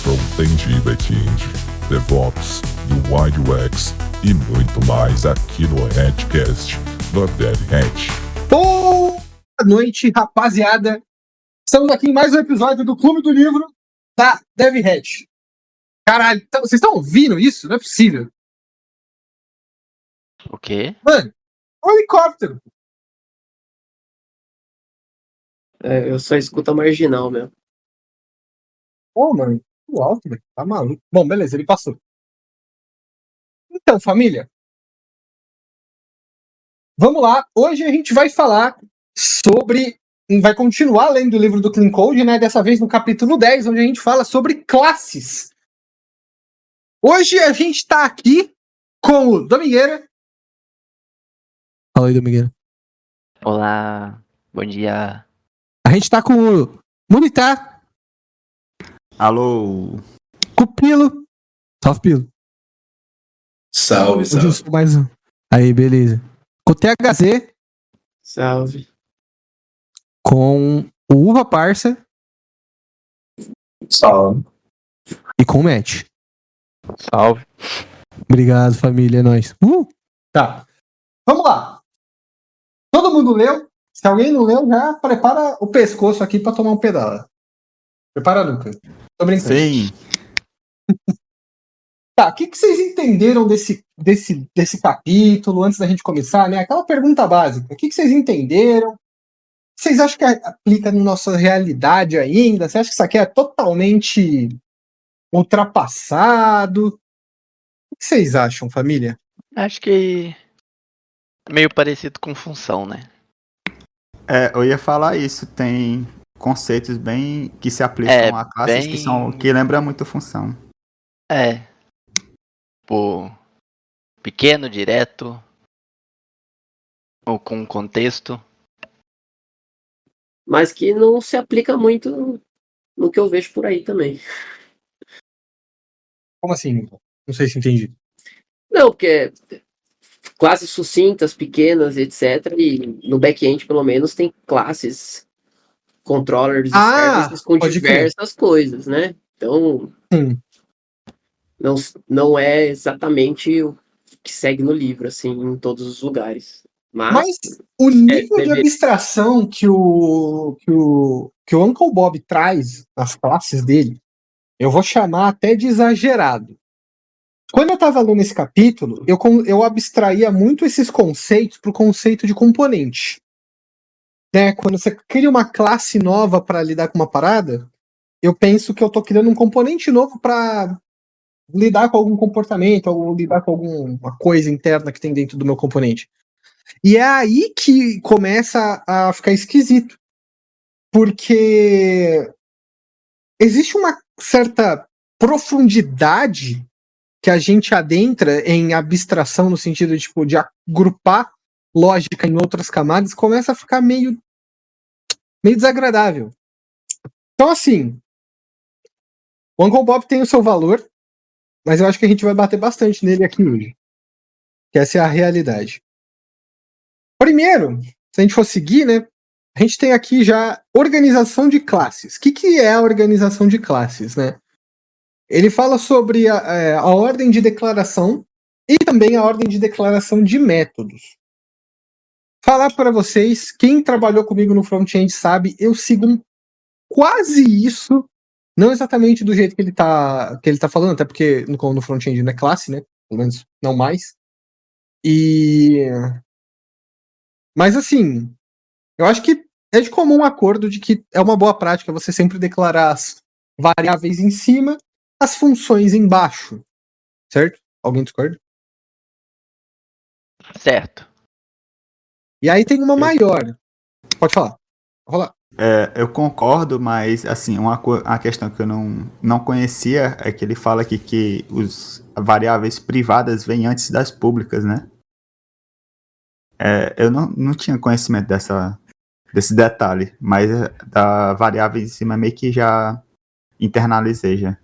Front-end e back-end, DevOps, UI UX e muito mais aqui no Hatcast do DevHat. Boa noite, rapaziada! Estamos aqui em mais um episódio do Clube do Livro da DevHat. Caralho, vocês estão ouvindo isso? Não é possível. O quê? Mano, um helicóptero. Eu só escuto a marginal mesmo. Pô, mano, o alto, velho. Tá maluco. Bom, beleza, ele passou. Então, família, vamos lá. Hoje a gente vai falar sobre... Vai continuar lendo o livro do Clean Code, né? Dessa vez no capítulo 10, onde a gente fala sobre classes. Hoje a gente tá aqui com o Domingueira. Fala aí, Domingueira. Olá, bom dia. A gente tá com o Munitar. Alô? Com o Pilo. Salve, Pilo. Salve, Hoje salve. eu sou mais um. Aí, beleza. Com o THZ. Salve. Com o Uva Parça. Salve. E com o Matt. Salve. Obrigado, família. É nóis. Tá. Vamos lá. Todo mundo leu? Se alguém não leu, já prepara o pescoço aqui pra tomar um pedala. Prepara, Lucas. Tô brincando. Sim. Tá, o que vocês entenderam desse capítulo antes da gente começar, né? Aquela pergunta básica. O que vocês entenderam? Vocês acham que aplica na nossa realidade ainda? Você acha que isso aqui é totalmente ultrapassado? O que vocês acham, família? Acho que é meio parecido com função, né? Eu ia falar isso, tem conceitos bem que se aplicam a classes que lembram muito função. Tipo, pequeno, direto, ou com contexto. Mas que não se aplica muito no que eu vejo por aí também. Como assim? Não sei se entendi. Não, porque classes sucintas, pequenas, etc. E no back-end, pelo menos, tem classes, controllers e services com diversas coisas, né? Então, não é exatamente o que segue no livro, assim, em todos os lugares. Mas o nível de abstração que o Uncle Bob traz nas classes dele, eu vou chamar até de exagerado. Quando eu estava lendo esse capítulo, eu abstraía muito esses conceitos para o conceito de componente. Né? Quando você cria uma classe nova para lidar com uma parada, eu penso que eu estou criando um componente novo para lidar com algum comportamento, ou lidar com alguma coisa interna que tem dentro do meu componente. E é aí que começa a ficar esquisito. Porque existe uma certa profundidade que a gente adentra em abstração, no sentido de, tipo, de agrupar lógica em outras camadas, começa a ficar meio desagradável. Então, assim, o Uncle Bob tem o seu valor, mas eu acho que a gente vai bater bastante nele aqui hoje. Que essa é a realidade. Primeiro, se a gente for seguir, né, a gente tem aqui já organização de classes. O que é a organização de classes, né? Ele fala sobre a ordem de declaração e também a ordem de declaração de métodos. Falar para vocês, quem trabalhou comigo no front-end sabe, eu sigo quase isso, não exatamente do jeito que ele tá falando, até porque no front-end não é classe, né? Pelo menos não mais. Mas assim, eu acho que é de comum acordo de que é uma boa prática você sempre declarar as variáveis em cima, as funções embaixo. Certo? Alguém discorda? Certo. E aí tem uma maior. Pode falar. Pode rolar. Eu concordo, mas assim, uma questão que eu não conhecia é que ele fala aqui que as variáveis privadas vêm antes das públicas, né? Eu não tinha conhecimento desse detalhe, mas da variável em cima meio que já internalizei já.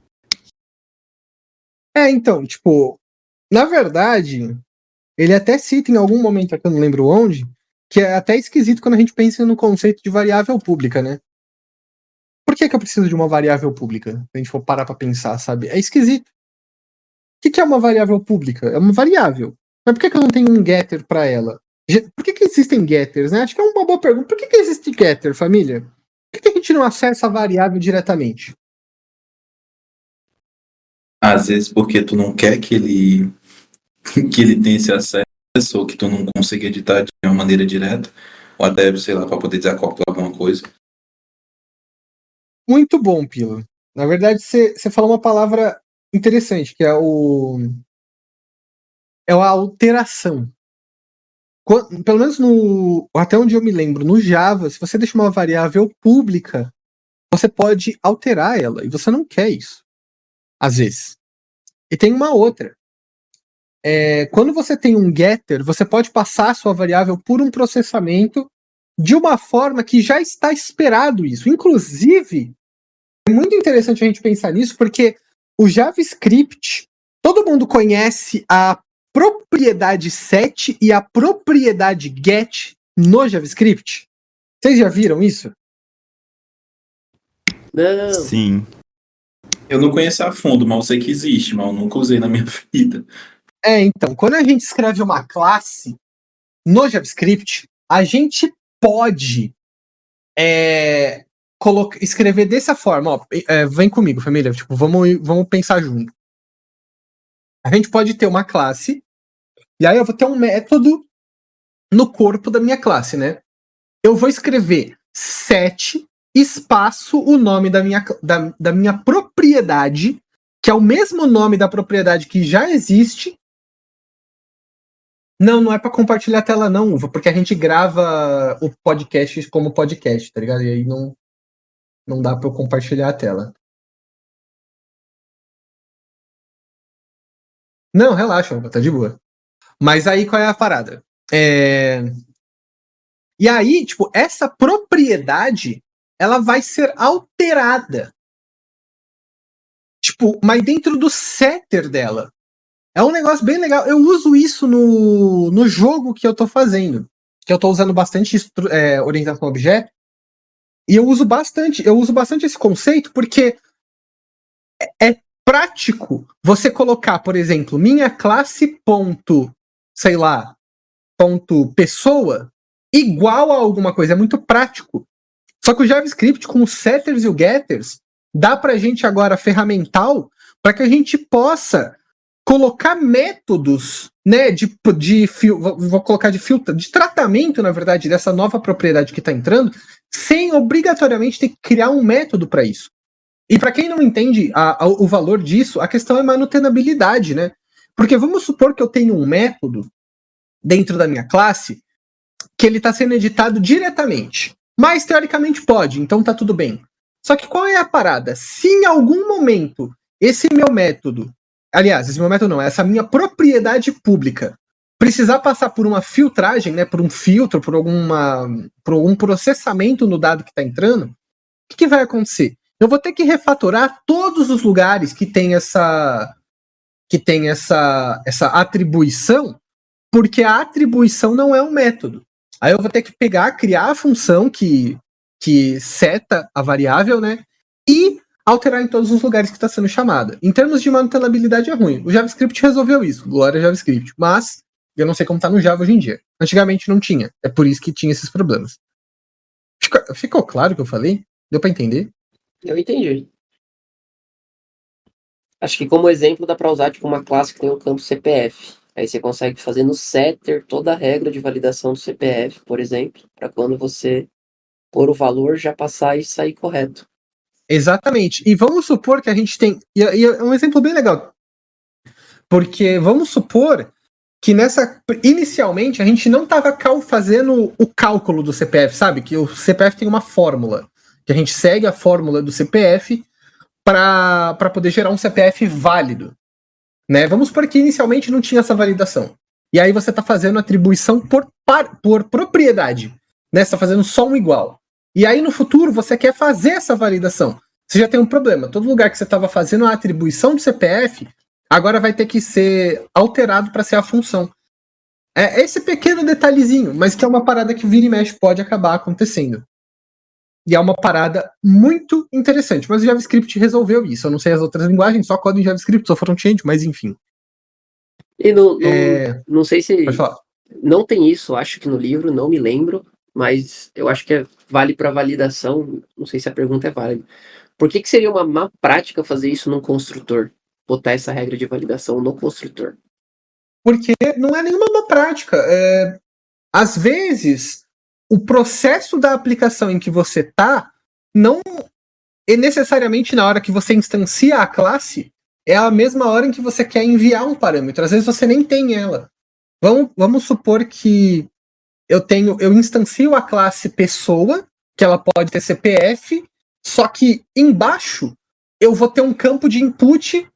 Então, tipo, na verdade, ele até cita em algum momento, que eu não lembro onde, que é até esquisito quando a gente pensa no conceito de variável pública, né? Por que eu preciso de uma variável pública? Se a gente for parar pra pensar, sabe? É esquisito. O que é uma variável pública? É uma variável. Mas por que eu não tenho um getter pra ela? Por que existem getters, né? Acho que é uma boa pergunta. Por que existe getter, família? Por que a gente não acessa a variável diretamente? Às vezes porque tu não quer que ele tenha esse acesso, ou que tu não consiga editar de uma maneira direta, ou até, sei lá, para poder desacoplar alguma coisa. Muito bom, Pilo. Na verdade, você falou uma palavra interessante, que é a alteração. Pelo menos até onde eu me lembro, no Java, se você deixa uma variável pública, você pode alterar ela, e você não quer isso. Às vezes. E tem uma outra. Quando você tem um getter, você pode passar a sua variável por um processamento de uma forma que já está esperado isso. Inclusive, é muito interessante a gente pensar nisso, porque o JavaScript, todo mundo conhece a propriedade set e a propriedade get no JavaScript? Vocês já viram isso? Não. Sim. Eu não conheço a fundo, mas eu sei que existe, mas eu nunca usei na minha vida. Então, quando a gente escreve uma classe no JavaScript, a gente pode escrever dessa forma. Ó, vem comigo, família. Tipo, vamos pensar junto. A gente pode ter uma classe, e aí eu vou ter um método no corpo da minha classe, né? Eu vou escrever set espaço o nome da minha propriedade, que é o mesmo nome da propriedade que já existe. Não é pra compartilhar a tela não, Uva, porque a gente grava o podcast como podcast, tá ligado? E aí não dá pra eu compartilhar a tela. Não, relaxa, Uva, tá de boa. Mas aí qual é a parada? E aí, tipo, essa propriedade, ela vai ser alterada. Tipo, mas dentro do setter dela. É um negócio bem legal. Eu uso isso no jogo que eu tô fazendo. Que eu tô usando bastante orientação a objeto. E eu uso bastante esse conceito porque é prático você colocar, por exemplo, minha classe ponto pessoa igual a alguma coisa. É muito prático. Só que o JavaScript, com os setters e os getters, dá pra gente agora ferramental para que a gente possa colocar métodos, né, vou colocar de filtro, de tratamento, na verdade, dessa nova propriedade que está entrando, sem obrigatoriamente ter que criar um método para isso. E para quem não entende o valor disso, a questão é manutenabilidade, né? Porque vamos supor que eu tenho um método dentro da minha classe que ele está sendo editado diretamente. Mas teoricamente pode, então tá tudo bem. Só que qual é a parada? Se em algum momento esse meu método, essa minha propriedade pública precisar passar por uma filtragem, né, por um filtro, por algum processamento no dado que está entrando, o que vai acontecer? Eu vou ter que refatorar todos os lugares que tem essa atribuição, porque a atribuição não é um método. Aí eu vou ter que criar a função que seta a variável, né, e alterar em todos os lugares que está sendo chamada. Em termos de manutenabilidade é ruim. O JavaScript resolveu isso. Glória JavaScript. Mas eu não sei como está no Java hoje em dia. Antigamente não tinha. É por isso que tinha esses problemas. Ficou claro o que eu falei? Deu para entender? Eu entendi. Acho que como exemplo dá para usar tipo uma classe que tem um campo CPF. Aí você consegue fazer no setter toda a regra de validação do CPF, por exemplo, para quando você pôr o valor já passar e sair correto. Exatamente. E vamos supor que a gente tem... E é um exemplo bem legal. Porque vamos supor que inicialmente a gente não estava fazendo o cálculo do CPF, sabe? Que o CPF tem uma fórmula. Que a gente segue a fórmula do CPF para poder gerar um CPF válido. Né? Vamos supor que inicialmente não tinha essa validação. E aí você está fazendo atribuição por propriedade. Né? Você está fazendo só um igual. E aí no futuro você quer fazer essa validação. Você já tem um problema. Todo lugar que você estava fazendo a atribuição do CPF, agora vai ter que ser alterado para ser a função. É esse pequeno detalhezinho, mas que é uma parada que vira e mexe pode acabar acontecendo. E é uma parada muito interessante. Mas o JavaScript resolveu isso. Eu não sei as outras linguagens, só código em JavaScript, só front-end, mas enfim. E não sei se Pode falar. não tem isso, acho que no livro, não me lembro, mas eu acho que vale para validação. Não sei se a pergunta é válida. Por que seria uma má prática fazer isso num construtor? Botar essa regra de validação no construtor? Porque não é nenhuma má prática. Às vezes, o processo da aplicação em que você está não é necessariamente na hora que você instancia a classe, é a mesma hora em que você quer enviar um parâmetro. Às vezes você nem tem ela. Vamos supor que eu instancio a classe pessoa, que ela pode ter CPF, só que embaixo eu vou ter um campo de input,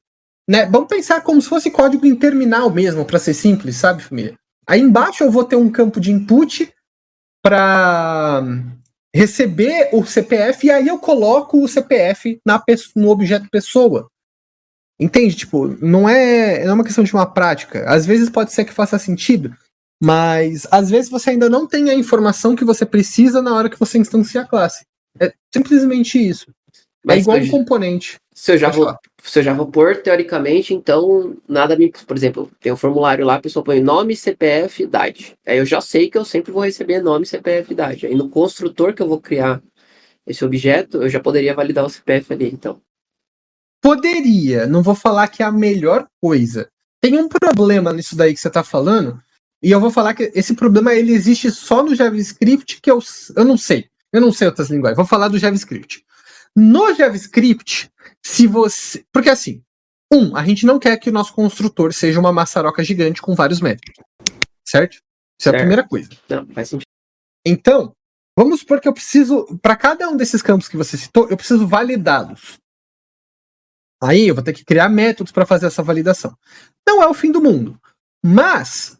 né? Vamos pensar como se fosse código em terminal mesmo, para ser simples, sabe, família? Aí embaixo eu vou ter um campo de input para receber o CPF, e aí eu coloco o CPF no objeto pessoa. Entende? Tipo, não é uma questão de uma prática. Às vezes pode ser que faça sentido, mas às vezes você ainda não tem a informação que você precisa na hora que você instancia a classe. É simplesmente isso. Mas é igual um componente. Se eu já vou pôr, teoricamente, então, nada me... Por exemplo, tem um formulário lá, a pessoa põe nome, CPF, idade. Aí eu já sei que eu sempre vou receber nome, CPF, idade. Aí no construtor que eu vou criar esse objeto, eu já poderia validar o CPF ali, então. Poderia, não vou falar que é a melhor coisa. Tem um problema nisso daí que você está falando, e eu vou falar que esse problema ele existe só no JavaScript, que eu não sei. Eu não sei outras linguagens. Vou falar do JavaScript. No JavaScript, se você... Porque assim, a gente não quer que o nosso construtor seja uma maçaroca gigante com vários métodos. Certo? Isso é a primeira coisa. Não, faz sentido. Então, vamos supor que eu preciso... Para cada um desses campos que você citou, eu preciso validá-los. Aí eu vou ter que criar métodos para fazer essa validação. Não é o fim do mundo. Mas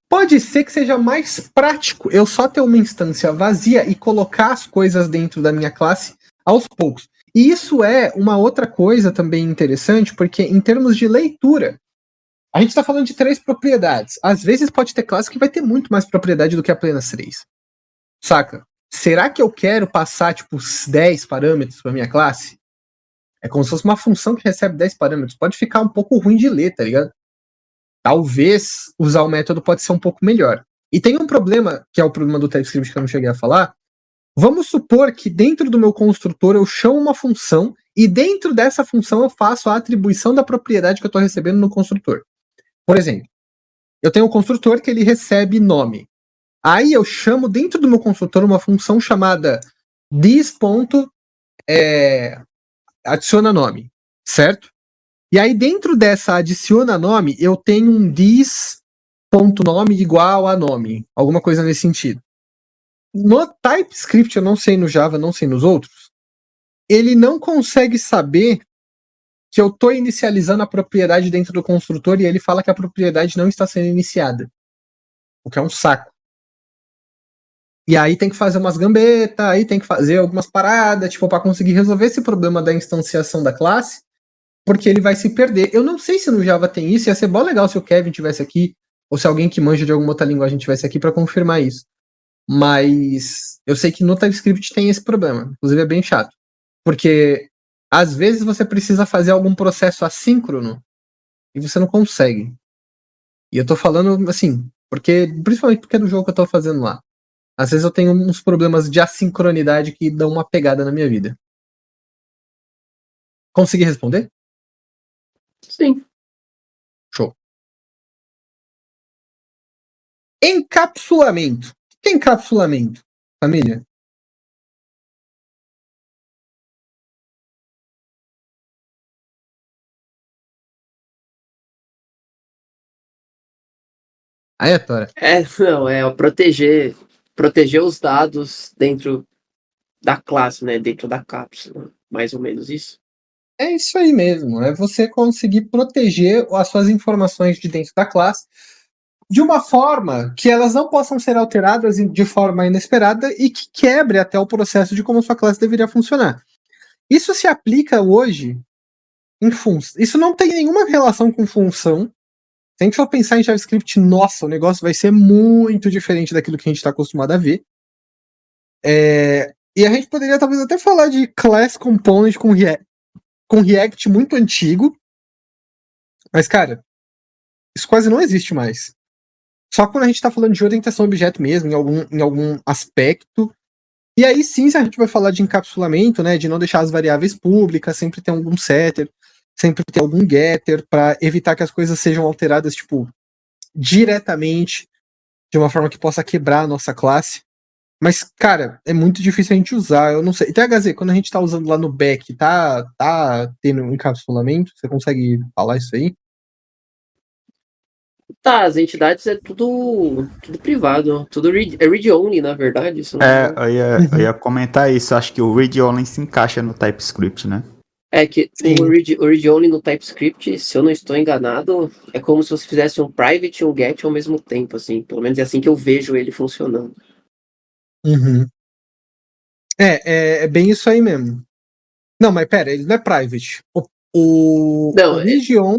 pode ser que seja mais prático eu só ter uma instância vazia e colocar as coisas dentro da minha classe aos poucos. E isso é uma outra coisa também interessante, porque em termos de leitura, a gente está falando de 3 propriedades. Às vezes pode ter classe que vai ter muito mais propriedade do que apenas 3. Saca? Será que eu quero passar, tipo, 10 parâmetros para minha classe? É como se fosse uma função que recebe 10 parâmetros. Pode ficar um pouco ruim de ler, tá ligado? Talvez usar o método pode ser um pouco melhor. E tem um problema, que é o problema do TypeScript que eu não cheguei a falar. Vamos supor que dentro do meu construtor eu chamo uma função e dentro dessa função eu faço a atribuição da propriedade que eu estou recebendo no construtor. Por exemplo, eu tenho um construtor que ele recebe nome. Aí eu chamo dentro do meu construtor uma função chamada this. Adiciona nome, certo? E aí dentro dessa adiciona nome, eu tenho um this.nome igual a nome, alguma coisa nesse sentido. No TypeScript, eu não sei no Java, não sei nos outros, ele não consegue saber que eu estou inicializando a propriedade dentro do construtor e ele fala que a propriedade não está sendo iniciada, o que é um saco. E aí tem que fazer umas gambetas, aí tem que fazer algumas paradas, tipo, para conseguir resolver esse problema da instanciação da classe, porque ele vai se perder. Eu não sei se no Java tem isso, ia ser bom legal se o Kevin tivesse aqui, ou se alguém que manja de alguma outra linguagem tivesse aqui para confirmar isso. Mas eu sei que no TypeScript tem esse problema, inclusive é bem chato. Porque às vezes você precisa fazer algum processo assíncrono e você não consegue. E eu tô falando assim, principalmente porque é do jogo que eu tô fazendo lá. Às vezes eu tenho uns problemas de assincronidade que dão uma pegada na minha vida. Consegui responder? Sim. Show. Encapsulamento. O que é encapsulamento, família? Aí, Tora. Não, é proteger os dados dentro da classe, né? Dentro da cápsula. Mais ou menos isso. É isso aí mesmo. É você conseguir proteger as suas informações de dentro da classe de uma forma que elas não possam ser alteradas de forma inesperada e que quebre até o processo de como a sua classe deveria funcionar. Isso se aplica hoje em função. Isso não tem nenhuma relação com função, Se a gente for pensar em JavaScript, nossa, o negócio vai ser muito diferente daquilo que a gente está acostumado a ver. E a gente poderia talvez até falar de Class Component com React muito antigo. Mas, cara, isso quase não existe mais. Só quando a gente está falando de orientação a objeto mesmo, em algum aspecto. E aí sim, se a gente vai falar de encapsulamento, né, de não deixar as variáveis públicas, sempre ter algum setter, sempre ter algum getter, para evitar que as coisas sejam alteradas, tipo, diretamente, de uma forma que possa quebrar a nossa classe. Mas, cara, é muito difícil a gente usar, eu não sei. E THZ, quando a gente tá usando lá no back, tá tendo um encapsulamento? Você consegue falar isso aí? Tá, as entidades é tudo privado, tudo read-only, na verdade. Isso não Eu ia comentar isso, acho que o read-only se encaixa no TypeScript, né? É que Sim. o read-only no TypeScript, se eu não estou enganado, é como se você fizesse um private e um get ao mesmo tempo, assim. Pelo menos é assim que eu vejo ele funcionando. Uhum. É bem isso aí mesmo. Não, mas pera, ele não é private. O region...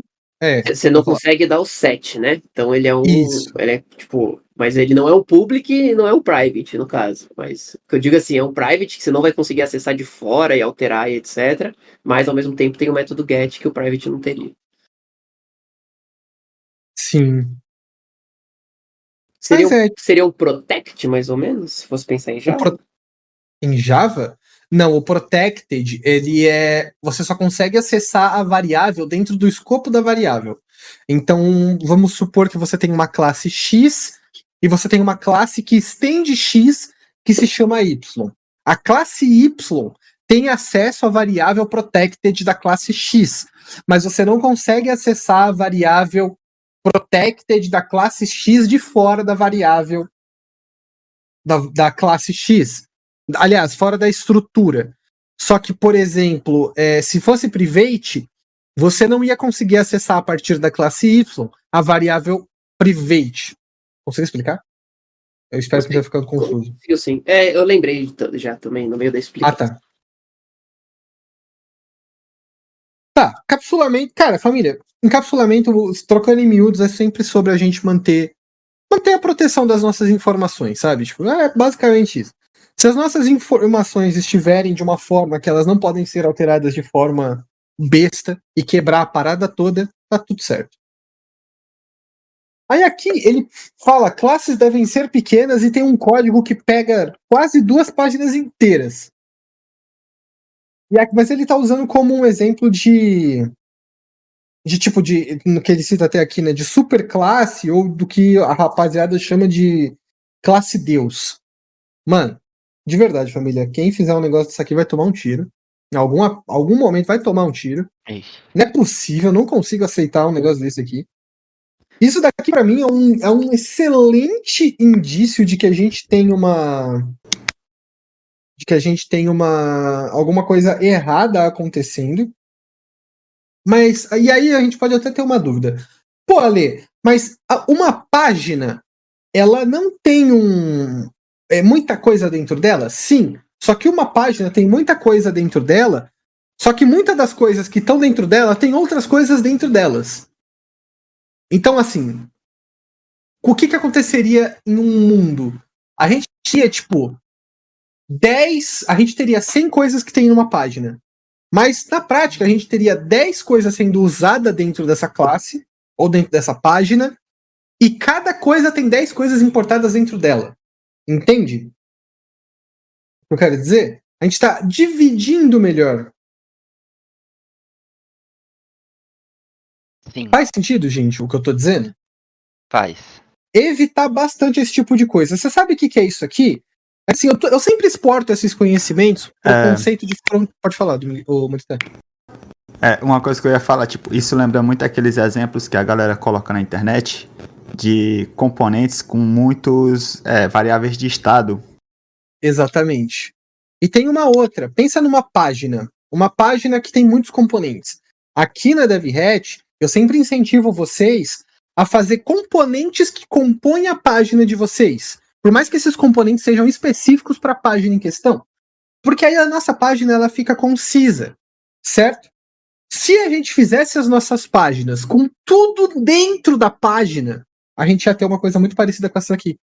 Você não consegue dar o set, né? Então ele é Isso. Ele é tipo. Mas ele não é o public e não é o private, no caso. Mas o que eu digo assim, é um private que você não vai conseguir acessar de fora e alterar e etc. Mas ao mesmo tempo tem o método get que o private não teria. Sim. Seria um protect, mais ou menos, se fosse pensar em Java? Em Java? Não, o protected, ele você só consegue acessar a variável dentro do escopo da variável. Então, vamos supor que você tem uma classe X e você tem uma classe que estende X que se chama Y. A classe Y tem acesso à variável protected da classe X, mas você não consegue acessar a variável protected da classe X de fora da variável da classe X. Aliás, fora da estrutura. Só que, por exemplo, se fosse private, você não ia conseguir acessar a partir da classe Y a variável private. Consegue explicar? Eu espero que não tenha ficado confuso. Sim. Eu lembrei já também, no meio da explicação. Tá. Tá, capsulamento. Cara, família, encapsulamento, trocando em miúdos, é sempre sobre a gente manter a proteção das nossas informações, sabe? Tipo, é basicamente isso. Se as nossas informações estiverem de uma forma que elas não podem ser alteradas de forma besta e quebrar a parada toda, tá tudo certo. Aí aqui ele fala, classes devem ser pequenas e tem um código que pega quase 2 páginas inteiras. Mas ele tá usando como um exemplo no que ele cita até aqui, né, de superclasse ou do que a rapaziada chama de classe Deus. Mano, de verdade, família, quem fizer um negócio disso aqui vai tomar um tiro. Em algum momento vai tomar um tiro. Ixi. Não é possível, eu não consigo aceitar um negócio desse aqui. Isso daqui pra mim é um excelente indício de que a gente tem alguma coisa errada acontecendo. Mas, e aí a gente pode até ter uma dúvida. Pô, Ale, mas uma página, ela não tem muita coisa dentro dela? Sim. Só que uma página tem muita coisa dentro dela, só que muitas das coisas que estão dentro dela tem outras coisas dentro delas. Então, assim, o que aconteceria em um mundo? A gente tinha, tipo, a gente teria 100 coisas que tem numa página. Mas, na prática, a gente teria 10 coisas sendo usadas dentro dessa classe, ou dentro dessa página, e cada coisa tem 10 coisas importadas dentro dela. Entende? O que eu quero dizer? A gente está dividindo melhor. Sim, Faz sentido, gente, o que eu tô dizendo? faz. Evitar bastante esse tipo de coisa. Você sabe o que é isso aqui? Assim, eu sempre exporto esses conhecimentos pro conceito de... Pode falar, Monitor. Uma coisa que eu ia falar, tipo, isso lembra muito aqueles exemplos que a galera coloca na internet de componentes com muitos variáveis de estado. Exatamente. E tem uma outra. Pensa numa página. Uma página que tem muitos componentes. Aqui na DevHat, eu sempre incentivo vocês a fazer componentes que compõem a página de vocês. Por mais que esses componentes sejam específicos para a página em questão. Porque aí a nossa página ela fica concisa. Certo? Se a gente fizesse as nossas páginas com tudo dentro da página, a gente ia ter uma coisa muito parecida com essa aqui.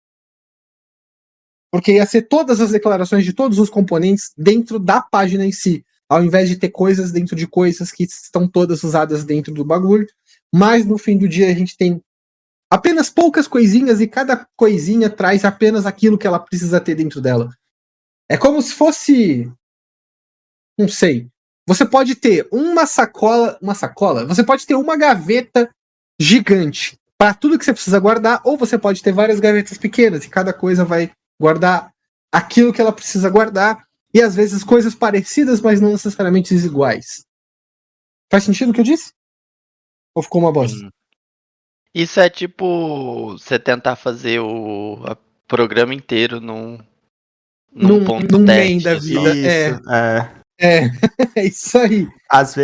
Porque ia ser todas as declarações de todos os componentes dentro da página em si, ao invés de ter coisas dentro de coisas que estão todas usadas dentro do bagulho. Mas no fim do dia a gente tem apenas poucas coisinhas e cada coisinha traz apenas aquilo que ela precisa ter dentro dela. É como se fosse... Não sei. Você pode ter uma sacola... Você pode ter uma gaveta gigante para tudo que você precisa guardar, ou você pode ter várias gavetas pequenas e cada coisa vai guardar aquilo que ela precisa guardar, e às vezes coisas parecidas, mas não necessariamente iguais. Faz sentido o que eu disse? Ou ficou uma bosta? Isso é tipo você tentar fazer o programa inteiro num ponto main da teste. vida. Isso, É isso aí. Às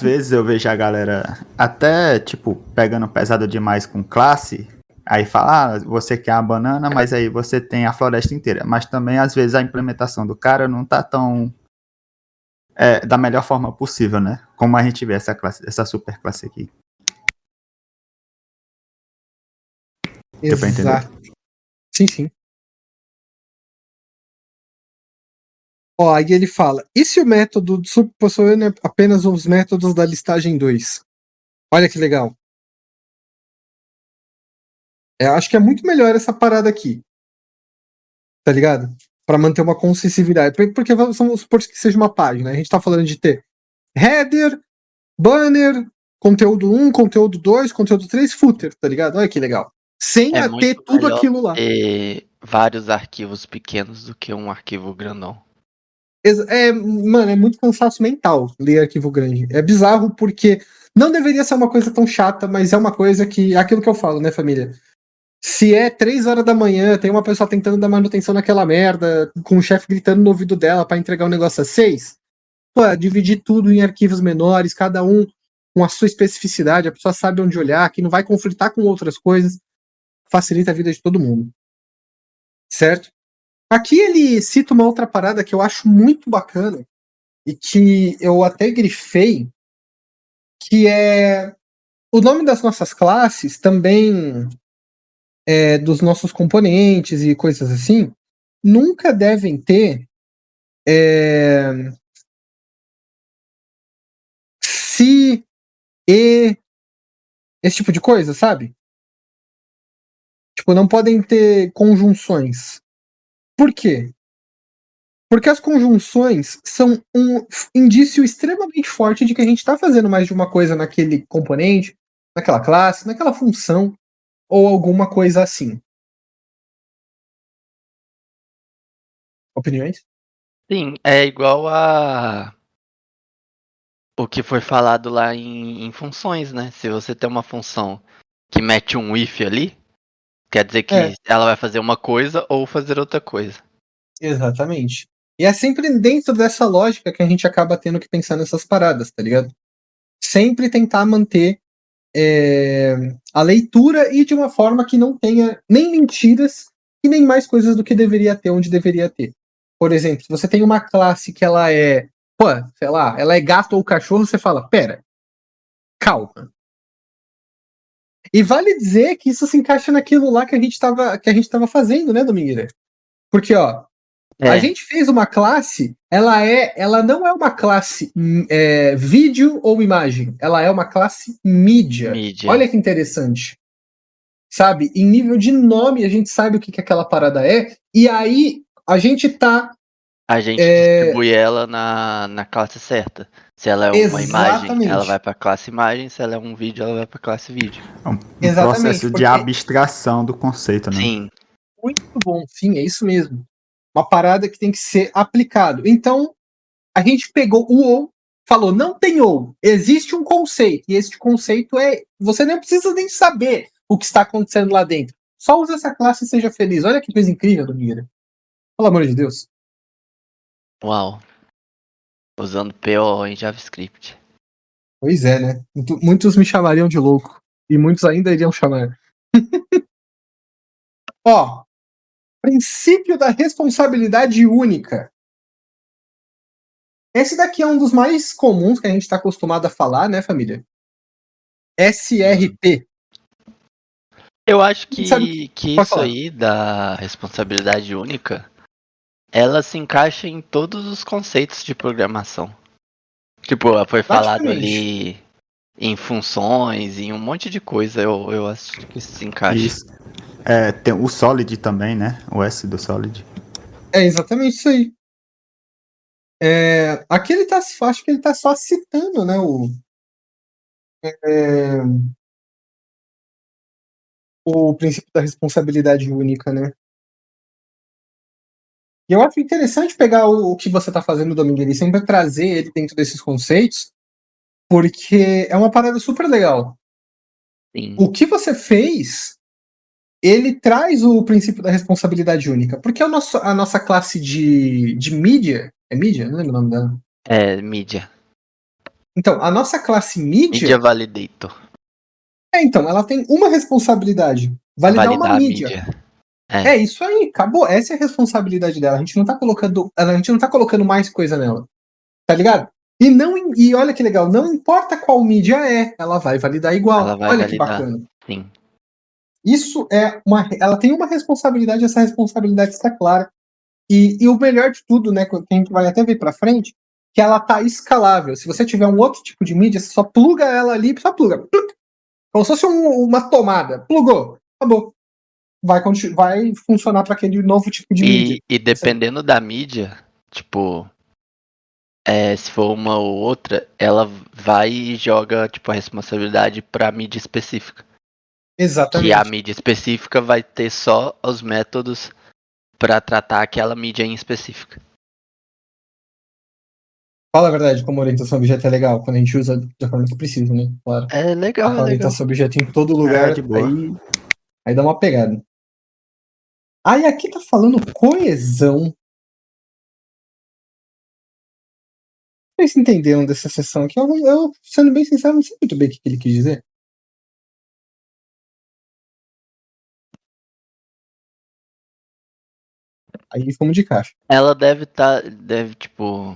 vezes eu vejo a galera até, tipo, pegando pesado demais com classe, aí fala, você quer a banana, mas aí você tem a floresta inteira. Mas também, às vezes, a implementação do cara não tá tão da melhor forma possível, né? Como a gente vê essa super classe aqui. Deu pra entender? Exato. Sim. Ó, aí ele fala, e se o método de subposição é apenas os métodos da listagem 2? Olha que legal. Acho que é muito melhor essa parada aqui. Tá ligado? Pra manter uma consistentividade. Porque vamos supor que seja uma página. A gente tá falando de ter header, banner, conteúdo 1, conteúdo 2, conteúdo 3, footer, tá ligado? Olha que legal. Sem ter tudo aquilo lá. Ter vários arquivos pequenos do que um arquivo grandão. Mano, é muito cansaço mental ler arquivo grande. É bizarro porque não deveria ser uma coisa tão chata, mas é uma coisa que... Aquilo que eu falo, né, família? Se é 3 horas da manhã, tem uma pessoa tentando dar manutenção naquela merda, com o chefe gritando no ouvido dela pra entregar um negócio às 6, pô, dividir tudo em arquivos menores, cada um com a sua especificidade, a pessoa sabe onde olhar, que não vai conflitar com outras coisas, facilita a vida de todo mundo. Certo? Aqui ele cita uma outra parada que eu acho muito bacana e que eu até grifei, que é o nome das nossas classes também, dos nossos componentes e coisas assim, nunca devem ter se, e, esse tipo de coisa, sabe? Tipo, não podem ter conjunções. Por quê? Porque as conjunções são um indício extremamente forte de que a gente está fazendo mais de uma coisa naquele componente, naquela classe, naquela função, ou alguma coisa assim. Opiniões? Sim, é igual a o que foi falado lá em funções, né? Se você tem uma função que mete um if ali, quer dizer que ela vai fazer uma coisa ou fazer outra coisa. Exatamente. E é sempre dentro dessa lógica que a gente acaba tendo que pensar nessas paradas, tá ligado? Sempre tentar manter a leitura e de uma forma que não tenha nem mentiras e nem mais coisas do que deveria ter onde deveria ter. Por exemplo, se você tem uma classe que ela é, sei lá, ela é gato ou cachorro, você fala, pera, calma. E vale dizer que isso se encaixa naquilo lá que a gente tava fazendo, né, Domingueira? Porque, ó, a gente fez uma classe, ela não é uma classe vídeo ou imagem, ela é uma classe mídia. Olha que interessante. Sabe? Em nível de nome, a gente sabe o que aquela parada é, e aí a gente distribui ela na classe certa. Se ela é uma imagem, ela vai para classe imagem, se ela é um vídeo, ela vai para classe vídeo. É um processo de abstração do conceito, né? Sim. Muito bom, sim, é isso mesmo. Uma parada que tem que ser aplicado. Então, a gente pegou o ou, falou, não tem ou, existe um conceito, e esse conceito você não precisa nem saber o que está acontecendo lá dentro. Só usa essa classe e seja feliz. Olha que coisa incrível, Domingueira. Pelo amor de Deus. Uau. Usando PO em JavaScript. Pois é, né? Muitos me chamariam de louco. E muitos ainda iriam chamar. Ó, princípio da responsabilidade única. Esse daqui é um dos mais comuns que a gente está acostumado a falar, né, família? SRT. Eu acho Sabe, que pode isso falar. aí da responsabilidade única, ela se encaixa em todos os conceitos de programação. Tipo, foi falado Praticamente. ali em funções, em um monte de coisa, eu acho que isso se encaixa. Isso. Tem o Solid também, né? O S do Solid. É exatamente isso aí. Aqui ele tá, acho que ele tá só citando, né, o princípio da responsabilidade única, né? E eu acho interessante pegar o que você tá fazendo, Domingueira, e sempre trazer ele dentro desses conceitos, porque é uma parada super legal. Sim. O que você fez, ele traz o princípio da responsabilidade única, porque a nossa classe de mídia, é mídia? Não lembro o nome dela. É, mídia. Então, a nossa classe Mídia mídia, Validator. então, ela tem uma responsabilidade, validar uma Validar a mídia. mídia. É isso aí, acabou. Essa é a responsabilidade dela. A gente não tá colocando mais coisa nela. Tá ligado? E olha que legal, não importa qual mídia ela vai validar igual. Ela vai Olha que validar. bacana. Sim. Isso ela tem uma responsabilidade, essa responsabilidade está clara. E o melhor de tudo, né, que a gente vai até ver pra frente, que ela tá escalável. Se você tiver um outro tipo de mídia, você só pluga ela ali, só pluga. Como se fosse uma tomada. Plugou, acabou. Vai funcionar para aquele novo tipo de mídia. E dependendo da mídia, tipo, se for uma ou outra, ela vai e joga, tipo, a responsabilidade pra mídia específica. Que a Exatamente. mídia específica vai ter só os métodos pra tratar aquela mídia em específica. Fala a verdade, como a orientação objeto é legal, quando a gente usa da forma que precisa, né? Claro. É legal, A orientação objeto em todo É, lugar, de boa. aí dá uma pegada. Aí aqui tá falando coesão. Vocês entenderam dessa sessão aqui? Eu, sendo bem sincero, não sei muito bem o que ele quis dizer. Aí fomos de caixa. Ela deve, tipo,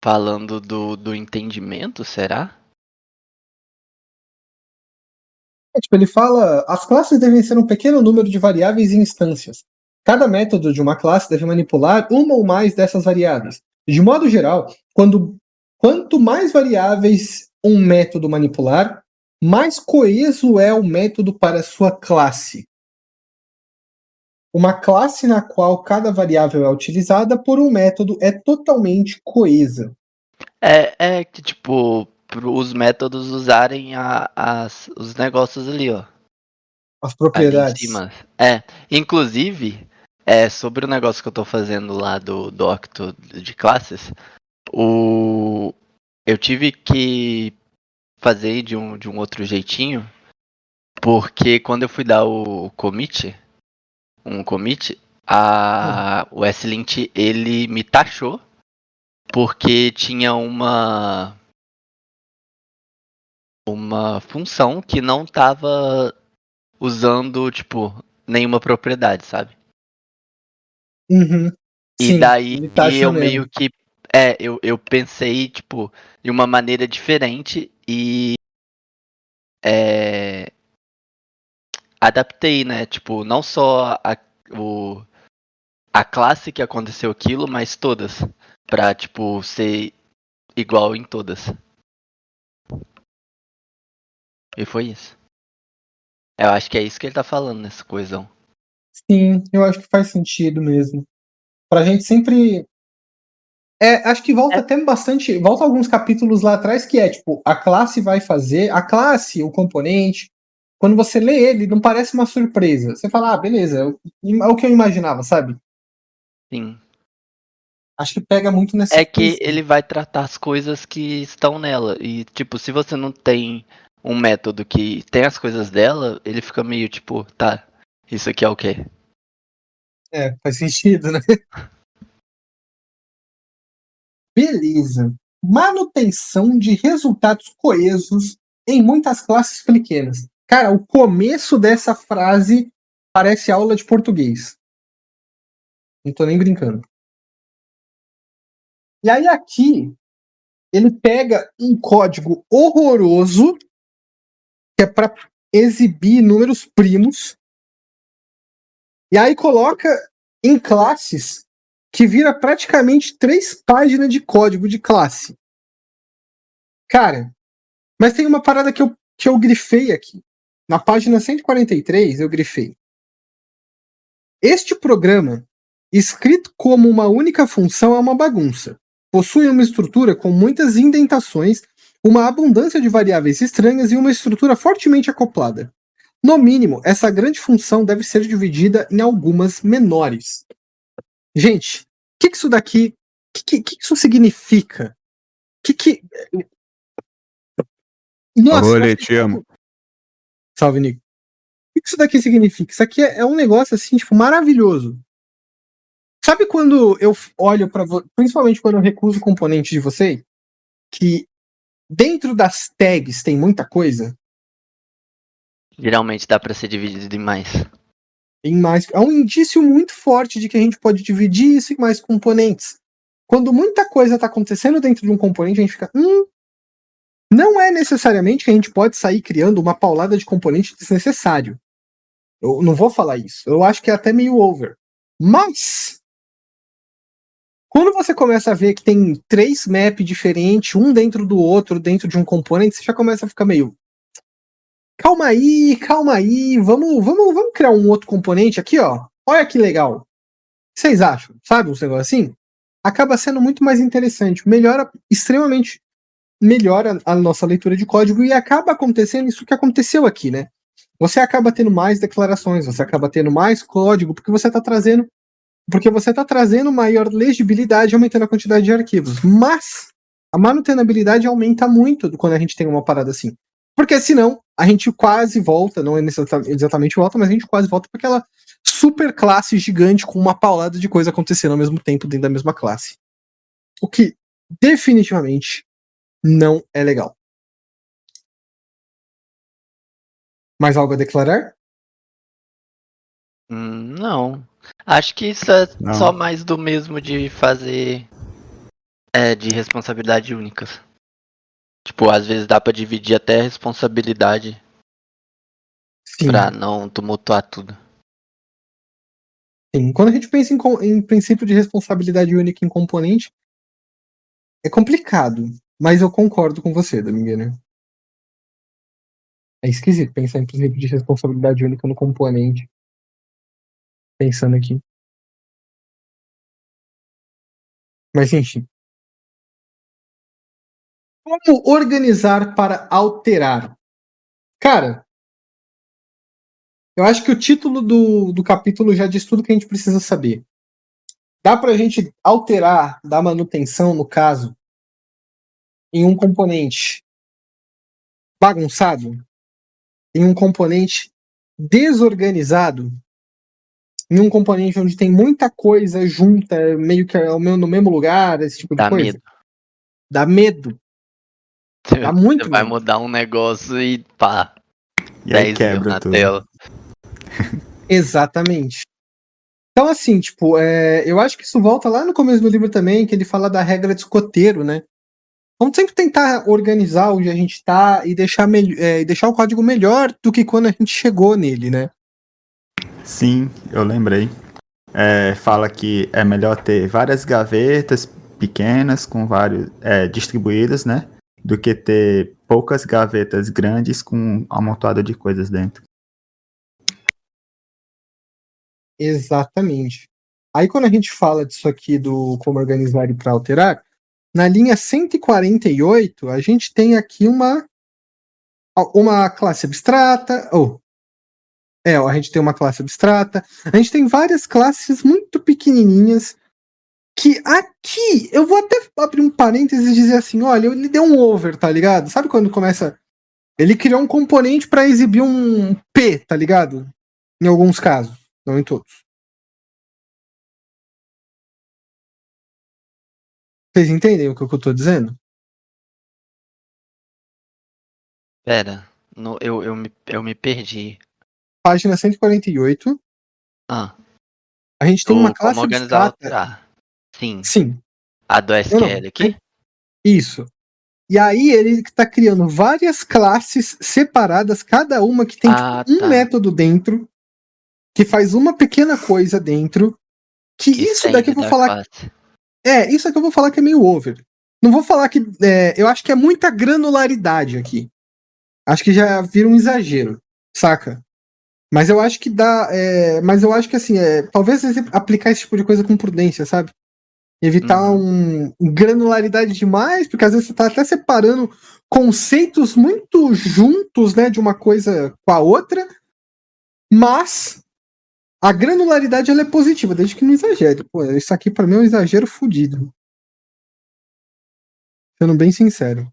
falando do entendimento, será? Tipo, ele fala, as classes devem ser um pequeno número de variáveis e instâncias. Cada método de uma classe deve manipular uma ou mais dessas variáveis. De modo geral, quanto mais variáveis um método manipular, mais coeso é o método para sua classe. Uma classe na qual cada variável é utilizada por um método é totalmente coesa. É que, tipo, os métodos usarem os negócios ali, ó. As Ali em propriedades. cima. Inclusive, sobre o negócio que eu tô fazendo lá do Octo de classes, eu tive que fazer de um outro jeitinho, porque quando eu fui dar um commit, o SLint, ele me taxou, porque tinha uma função que não tava usando, tipo, nenhuma propriedade, sabe? Uhum. E Sim, daí ele taxa eu mesmo. meio que. Eu pensei, tipo, de uma maneira diferente e. Adaptei, né? Tipo, não só a classe que aconteceu aquilo, mas todas. Pra, tipo, ser igual em todas. E foi isso. Eu acho que é isso que ele tá falando nessa coesão. Sim, eu acho que faz sentido mesmo. Pra gente sempre. Acho que volta até bastante. Volta alguns capítulos lá atrás que tipo, a classe vai fazer. A classe, o componente. Quando você lê ele, não parece uma surpresa. Você fala, beleza, é o que eu imaginava, sabe? Sim. Acho que pega muito nessa É que coisa. ele vai tratar as coisas que estão nela. E, tipo, se você não tem um método que tem as coisas dela, ele fica meio tipo, tá, isso aqui é o quê? Faz sentido, né? Beleza. Manutenção de resultados coesos em muitas classes pequenas. Cara, o começo dessa frase parece aula de português. Não tô nem brincando. E aí aqui, ele pega um código horroroso, que é para exibir números primos, e aí coloca em classes que vira praticamente 3 páginas de código de classe. Cara, mas tem uma parada que eu grifei aqui. Na página 143, eu grifei. Este programa, escrito como uma única função, é uma bagunça. Possui uma estrutura com muitas indentações, uma abundância de variáveis estranhas e uma estrutura fortemente acoplada. No mínimo, essa grande função deve ser dividida em algumas menores. Gente, o que isso daqui... O que isso significa? Nossa, Olê, te amo. Salve, Nico. O que isso daqui significa? Isso aqui é um negócio, assim, tipo, maravilhoso. Sabe quando eu olho para principalmente quando eu recuso componente de você, que dentro das tags tem muita coisa? Geralmente dá pra ser dividido em mais. É um indício muito forte de que a gente pode dividir isso em mais componentes. Quando muita coisa está acontecendo dentro de um componente, a gente fica... não é necessariamente que a gente pode sair criando uma paulada de componente desnecessário. Eu não vou falar isso. Eu acho que é até meio over. Mas... quando você começa a ver que tem 3 maps diferentes, um dentro do outro, dentro de um componente, você já começa a ficar meio... calma aí, vamos criar um outro componente aqui, ó. Olha que legal. O que vocês acham? Sabe, uns negócios assim? Acaba sendo muito mais interessante. Extremamente melhora a nossa leitura de código e acaba acontecendo isso que aconteceu aqui, né? Você acaba tendo mais declarações, você acaba tendo mais código, porque você está trazendo maior legibilidade, aumentando a quantidade de arquivos. Mas a manutenabilidade aumenta muito quando a gente tem uma parada assim. Porque senão a gente quase volta, não é exatamente volta, mas a gente quase volta para aquela super classe gigante com uma paulada de coisa acontecendo ao mesmo tempo dentro da mesma classe. O que definitivamente não é legal. Mais algo a declarar? Não. Acho que isso é Não. só mais do mesmo de fazer de responsabilidade únicas. Tipo, às vezes dá pra dividir até a responsabilidade Sim. pra não tumultuar tudo. Sim. Quando a gente pensa em princípio de responsabilidade única em componente, é complicado, mas eu concordo com você, Domingueira. É esquisito pensar em princípio de responsabilidade única no componente. Pensando aqui. Mas enfim. Como organizar para alterar? Cara, eu acho que o título do capítulo já diz tudo que a gente precisa saber. Dá pra gente alterar, dar manutenção, no caso, em um componente bagunçado, em um componente desorganizado, em um componente onde tem muita coisa junta, meio que no mesmo lugar, esse tipo de Dá coisa. medo. Dá medo. Dá muito Você vai medo. mudar um negócio e pá. E aí 10 mil quebra na tudo. tela. Exatamente. Então, assim, tipo, eu acho que isso volta lá no começo do livro também, que ele fala da regra de escoteiro, né? Vamos sempre tentar organizar onde a gente tá e deixar o código melhor do que quando a gente chegou nele, né? Sim, eu lembrei. Fala que é melhor ter várias gavetas pequenas com vários distribuídas, né? Do que ter poucas gavetas grandes com um amontoado de coisas dentro. Exatamente. Aí quando a gente fala disso aqui do como organizar e para alterar, na linha 148, a gente tem aqui uma classe abstrata, a gente tem uma classe abstrata, a gente tem várias classes muito pequenininhas, que aqui, eu vou até abrir um parênteses e dizer assim, olha, ele deu um over, tá ligado? Sabe quando começa... Ele criou um componente para exibir um P, tá ligado? Em alguns casos, não em todos. Vocês entendem o que eu tô dizendo? Pera, eu me perdi. Página 148. Ah, A gente tem uma como classe organizar abstrata. alterar. Sim. Sim. A do SQL aqui? Isso. E aí ele tá criando várias classes separadas, cada uma que tem um método dentro, que faz uma pequena coisa dentro, que isso daqui eu vou falar... isso aqui eu vou falar que é meio over. Não vou falar que... eu acho que é muita granularidade aqui. Acho que já vira um exagero, saca? Mas eu acho que dá... mas eu acho que assim, talvez aplicar esse tipo de coisa com prudência, sabe? Evitar granularidade demais, porque às vezes você tá até separando conceitos muito juntos, né, de uma coisa com a outra, mas a granularidade ela é positiva, desde que não exagere. Pô, isso aqui pra mim é um exagero fodido. Sendo bem sincero.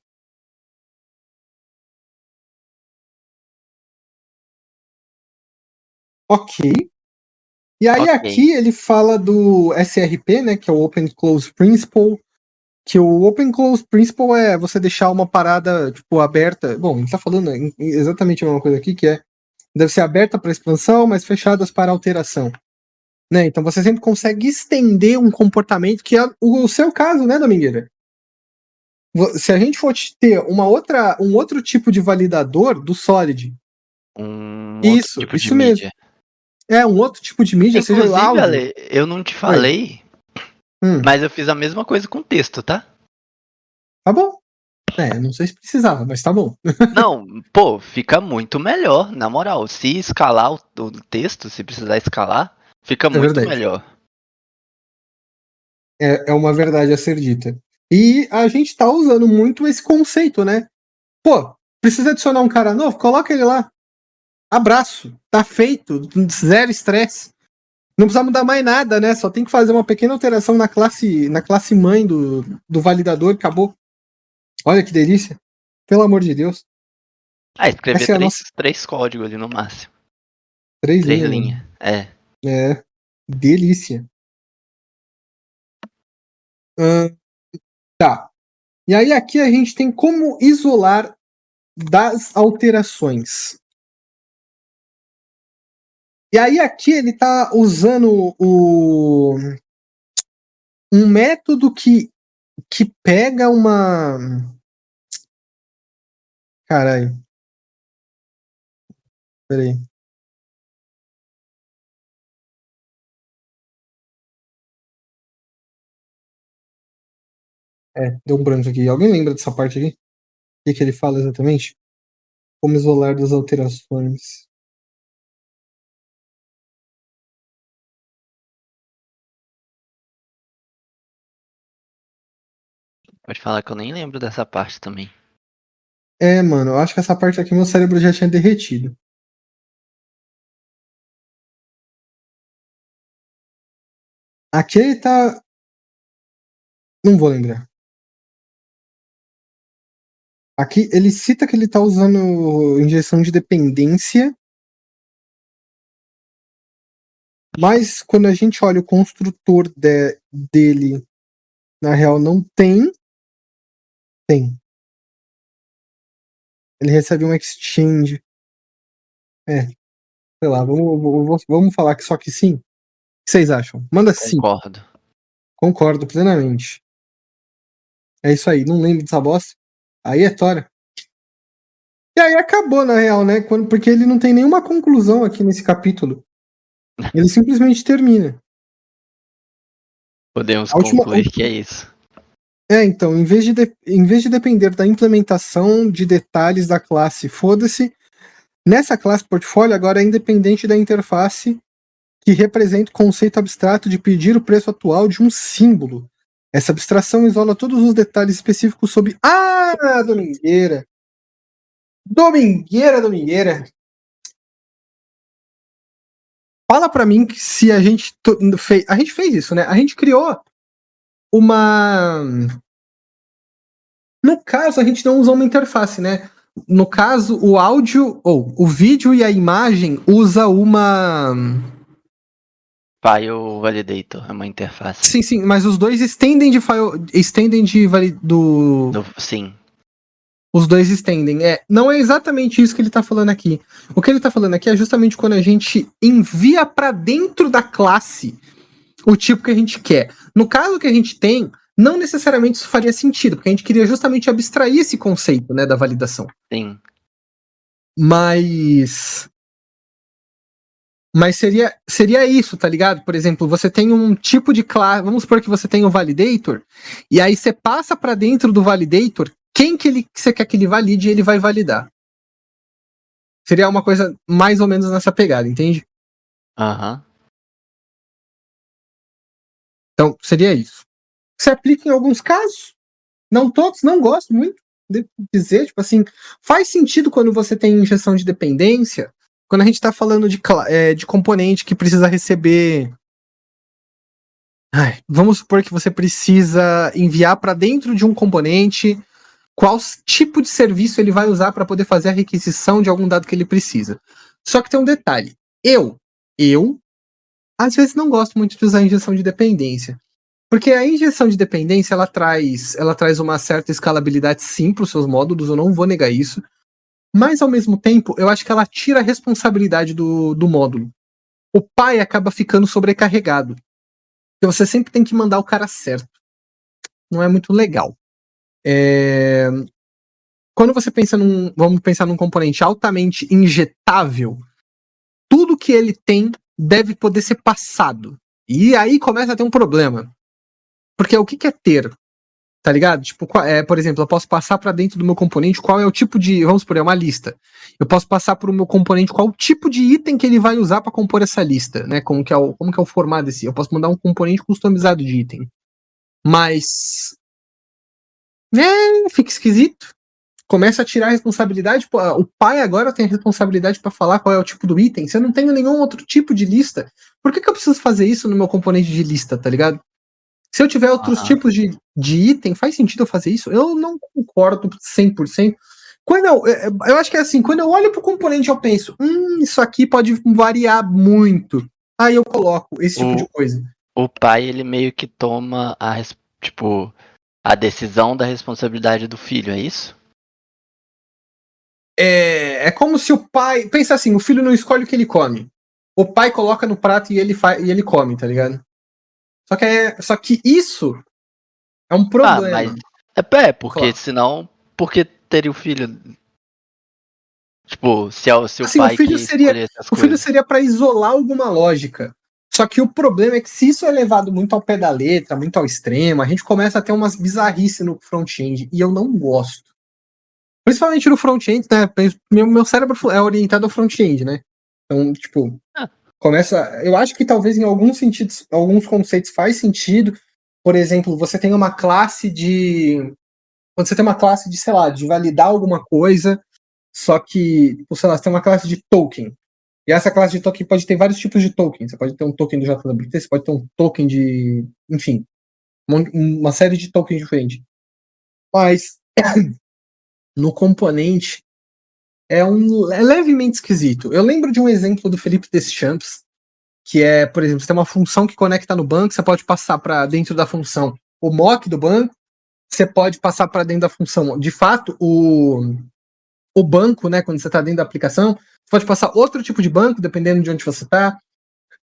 Ok. E aí aqui ele fala do SRP, né, que é o Open Close Principle, que o Open Close Principle é você deixar uma parada, tipo, aberta. Bom, ele tá falando exatamente a mesma coisa aqui, que deve ser aberta para expansão, mas fechadas para alteração. Né? Então você sempre consegue estender um comportamento, que é o seu caso, né, Domingueira? Se a gente for ter um outro tipo de validador do Solid. Isso mesmo. Um outro tipo de mídia, inclusive, seja áudio. Ale, eu não te falei, mas eu fiz a mesma coisa com texto, tá? Tá bom. Não sei se precisava, mas tá bom. Não, pô, fica muito melhor, na moral. Se escalar o texto, se precisar escalar, fica muito melhor. É uma verdade a ser dita. E a gente tá usando muito esse conceito, né? Pô, precisa adicionar um cara novo? Coloca ele lá. Abraço. Tá feito. Zero estresse. Não precisa mudar mais nada, né? Só tem que fazer uma pequena alteração na classe mãe do validador e acabou. Olha que delícia. Pelo amor de Deus. Escrever três códigos ali no máximo. Três linhas. Delícia. Tá. E aí aqui a gente tem como isolar das alterações. E aí aqui ele tá usando um método que pega uma... Caralho. Peraí. Deu um branco aqui. Alguém lembra dessa parte aqui? O que ele fala exatamente? Como isolar das alterações. Pode falar que eu nem lembro dessa parte também. Mano, eu acho que essa parte aqui meu cérebro já tinha derretido. Aqui ele tá... Não vou lembrar. Aqui ele cita que ele tá usando injeção de dependência. Mas quando a gente olha o construtor dele, na real não tem. Tem. Ele recebe um exchange. Sei lá, vamos falar que só que sim? O que vocês acham? Manda sim. Concordo plenamente. É isso aí, não lembro dessa bosta. Aí é tora. E aí acabou, na real, né? Porque ele não tem nenhuma conclusão aqui nesse capítulo. Ele simplesmente termina. Podemos concluir que é isso. Então, em vez de depender da implementação de detalhes da classe, foda-se, nessa classe portfólio agora é independente da interface que representa o conceito abstrato de pedir o preço atual de um símbolo. Essa abstração isola todos os detalhes específicos sobre... Domingueira! Domingueira! Fala pra mim que se a gente fez... A gente fez isso, né? A gente criou uma... No caso, a gente não usou uma interface, né? No caso, o áudio, o vídeo e a imagem usa uma... File Validator, é uma interface. Sim, mas os dois estendem de Sim. Os dois estendem. Não é exatamente isso que ele tá falando aqui. O que ele tá falando aqui é justamente quando a gente envia pra dentro da classe o tipo que a gente quer. No caso que a gente tem, não necessariamente isso faria sentido, porque a gente queria justamente abstrair esse conceito, né, da validação. Sim. Mas seria isso, tá ligado? Por exemplo, você tem um tipo de classe, vamos supor que você tem o validator, e aí você passa para dentro do validator quem que você quer que ele valide e ele vai validar. Seria uma coisa mais ou menos nessa pegada, entende? Aham. Então, seria isso. Se aplica em alguns casos, não todos, não gosto muito de dizer, tipo assim, faz sentido quando você tem injeção de dependência, quando a gente tá falando de componente que precisa receber. Vamos supor que você precisa enviar para dentro de um componente qual tipo de serviço ele vai usar para poder fazer a requisição de algum dado que ele precisa. Só que tem um detalhe. Eu, às vezes não gosto muito de usar injeção de dependência. Porque a injeção de dependência, ela traz uma certa escalabilidade sim para os seus módulos, eu não vou negar isso. Mas, ao mesmo tempo, eu acho que ela tira a responsabilidade do módulo. O pai acaba ficando sobrecarregado. Porque você sempre tem que mandar o cara certo. Não é muito legal. Quando você pensa vamos pensar num componente altamente injetável, tudo que ele tem deve poder ser passado. E aí começa a ter um problema. Porque o que é ter? Tá ligado? Tipo, por exemplo, eu posso passar para dentro do meu componente qual é o tipo de... Vamos supor, é uma lista. Eu posso passar para o meu componente qual o tipo de item que ele vai usar para compor essa lista, né? Como que é o formato desse? Eu posso mandar um componente customizado de item. Mas... fica esquisito. Começa a tirar a responsabilidade. Pô, o pai agora tem a responsabilidade para falar qual é o tipo do item. Se eu não tenho nenhum outro tipo de lista, por que eu preciso fazer isso no meu componente de lista, tá ligado? Se eu tiver outros tipos de item, faz sentido eu fazer isso? Eu não concordo 100%. Eu acho que é assim, quando eu olho pro componente eu penso, isso aqui pode variar muito. Aí eu coloco esse tipo de coisa. O pai, ele meio que toma a decisão da responsabilidade do filho, é isso? É como se o pai... Pensa assim, o filho não escolhe o que ele come. O pai coloca no prato e ele come, tá ligado? Só que isso é um problema. Mas porque senão, por que teria o filho? Tipo, se o assim, pai que escolher essas coisas. O filho seria para isolar alguma lógica. Só que o problema é que se isso é levado muito ao pé da letra, muito ao extremo, a gente começa a ter umas bizarrices no front-end, e eu não gosto. Principalmente no front-end, né? Meu cérebro é orientado ao front-end, né? Então, tipo, começa... Eu acho que talvez em alguns sentidos, alguns conceitos faz sentido. Por exemplo, você tem uma classe de... Quando você tem uma classe de, sei lá, de validar alguma coisa, só que, sei lá, você tem uma classe de token. E essa classe de token pode ter vários tipos de token. Você pode ter um token do JWT, você pode ter um token de... Enfim, uma série de tokens diferentes. Mas no componente é levemente esquisito. Eu lembro de um exemplo do Felipe Deschamps, que é, por exemplo, você tem uma função que conecta no banco, você pode passar para dentro da função o mock do banco, você pode passar para dentro da função, de fato, o banco, né, quando você está dentro da aplicação, você pode passar outro tipo de banco, dependendo de onde você está.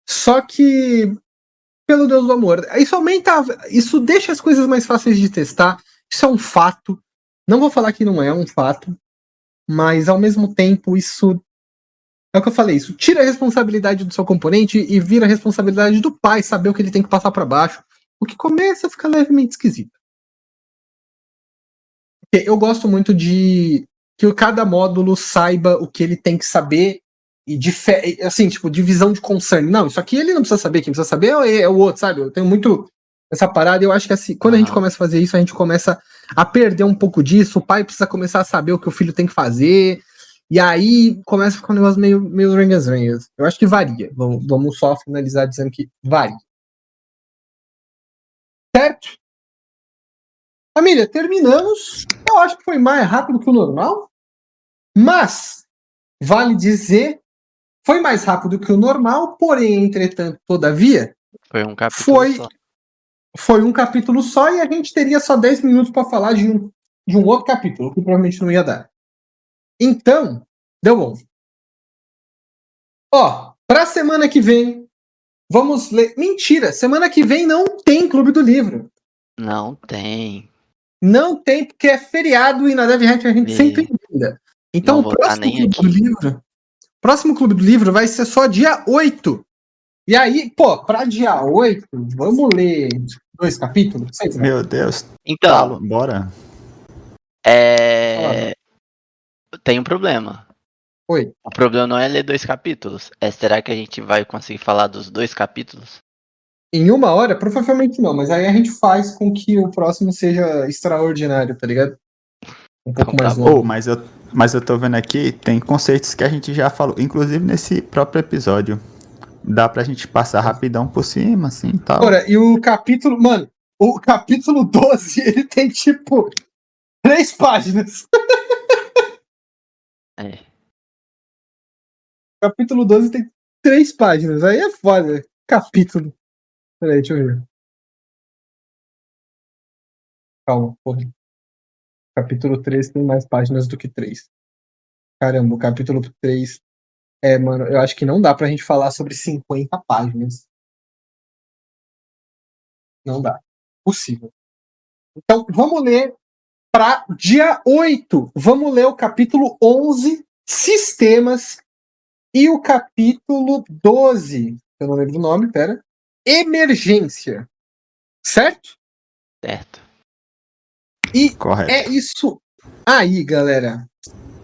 Só que, pelo Deus do amor, isso deixa as coisas mais fáceis de testar, isso é um fato. Não vou falar que não é um fato, mas ao mesmo tempo isso... É o que eu falei, isso tira a responsabilidade do seu componente e vira a responsabilidade do pai saber o que ele tem que passar para baixo, o que começa a ficar levemente esquisito. Eu gosto muito de que cada módulo saiba o que ele tem que saber e assim, tipo, divisão de concern. Não, isso aqui ele não precisa saber, quem precisa saber é o outro, sabe? Eu tenho muito essa parada e eu acho que assim, quando a gente começa a fazer isso, a gente começa a perder um pouco disso, o pai precisa começar a saber o que o filho tem que fazer, e aí começa a ficar um negócio meio rengas. Eu acho que varia. Vamos só finalizar dizendo que varia. Certo? Família, terminamos. Eu acho que foi mais rápido que o normal, mas vale dizer, foi mais rápido que o normal, porém, entretanto, todavia, foi um capítulo só. Foi um capítulo só e a gente teria só 10 minutos para falar de um outro capítulo, que provavelmente não ia dar. Então, deu bom. Ó, pra semana que vem, vamos ler... Mentira, semana que vem não tem Clube do Livro. Não tem. Não tem, porque é feriado e na DevHat a gente sempre liga. Então Não o vou tá próximo nem Clube aqui. do Livro. Próximo Clube do Livro vai ser só dia 8. E aí, pô, pra dia 8, vamos ler 2 capítulos? Vocês, né? Meu Deus. Então, Bora. tem um problema. Oi. O problema não é ler 2 capítulos. Será que a gente vai conseguir falar dos 2 capítulos? Em 1 hora? Provavelmente não, mas aí a gente faz com que o próximo seja extraordinário, tá ligado? Um pouco Então, mais tá longo. Mas eu tô vendo aqui, tem conceitos que a gente já falou, inclusive nesse próprio episódio. Dá pra gente passar rapidão por cima, assim, e tal. Ora, e o capítulo... Mano, o capítulo 12, ele tem, tipo, 3 páginas. É. O capítulo 12 tem 3 páginas. Aí é foda. Capítulo. Peraí, deixa eu ver. Calma, porra. Capítulo 3 tem mais páginas do que 3. Caramba, o capítulo 3... mano, eu acho que não dá pra gente falar sobre 50 páginas. Não dá. Possível. Então, vamos ler para dia 8. Vamos ler o capítulo 11, Sistemas, e o capítulo 12, eu não lembro o nome, pera, Emergência. Certo? Certo. E Correto. é isso aí, galera.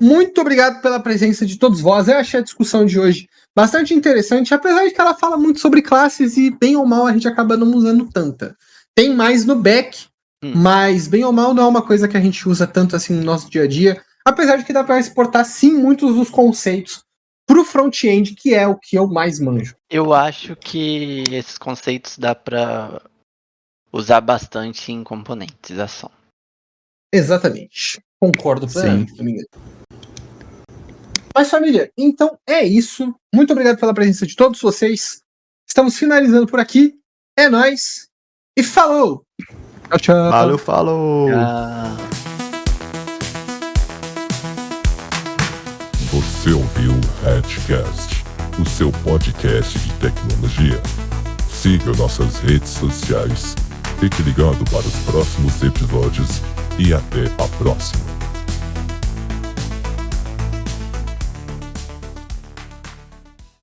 Muito obrigado pela presença de todos vós. Eu achei a discussão de hoje bastante interessante, apesar de que ela fala muito sobre classes e, bem ou mal, a gente acaba não usando tanta. Tem mais no back, mas, bem ou mal, não é uma coisa que a gente usa tanto assim no nosso dia a dia, apesar de que dá para exportar, sim, muitos dos conceitos pro front-end, que é o que eu mais manjo. Eu acho que esses conceitos dá pra usar bastante em componentização. Exatamente. Concordo Sim. plenamente. Mas, família, então é isso. Muito obrigado pela presença de todos vocês. Estamos finalizando por aqui. É nóis. E falou! Tchau, tchau. Valeu, falou! Você ouviu o Hatcast, o seu podcast de tecnologia. Siga nossas redes sociais. Fique ligado para os próximos episódios e até a próxima.